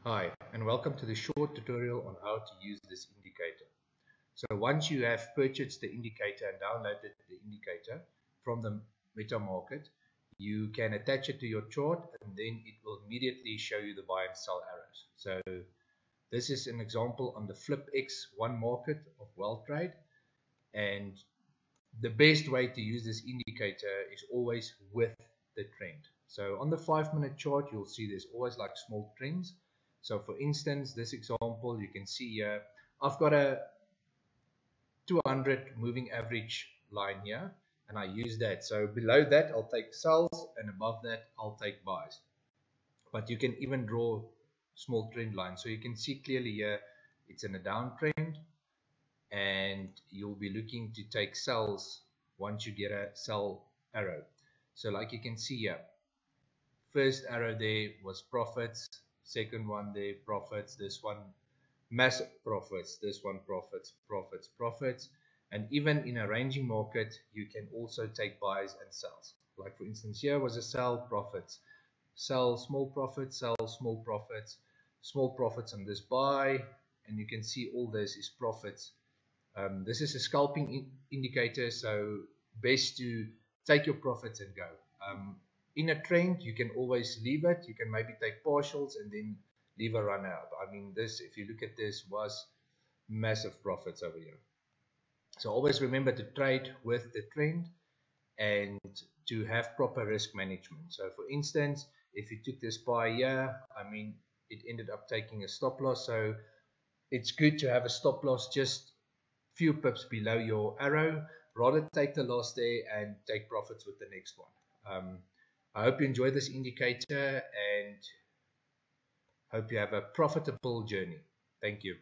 Hi, and welcome to the short tutorial on how to use this indicator. So once you have purchased the indicator and downloaded the indicator from the MetaMarket, you can attach it to your chart and then it will immediately show you the buy and sell arrows. So this is an example on the FlipX one market of WellTrade, and the best way to use this indicator is always with the trend. So on the 5-minute chart, you'll see there's always like small trends. So for instance, this example, you can see here, I've got a 200 moving average line here, and I use that. So below that, I'll take sells, and above that, I'll take buys. But you can even draw small trend lines. So you can see clearly here, it's in a downtrend, and you'll be looking to take sells once you get a sell arrow. So like you can see here, first arrow there was profits, second one there profits, this one massive profits, this one profits, profits, profits. And even in a ranging market, you can also take buys and sells. Like for instance, here was a sell, profits, sell, small profits, sell, small profits on this buy, and you can see all this is profits. This is a scalping indicator, so best to take your profits and go. In a trend, you can always leave it. You can maybe take partials and then leave a run out. I mean, this, if you look at this, was massive profits over here. So always remember to trade with the trend and to have proper risk management. So for instance, if you took this buy here, I mean, it ended up taking a stop loss. So it's good to have a stop loss just few pips below your arrow. Rather take the loss there and take profits with the next one. I hope you enjoy this indicator and hope you have a profitable journey. Thank you.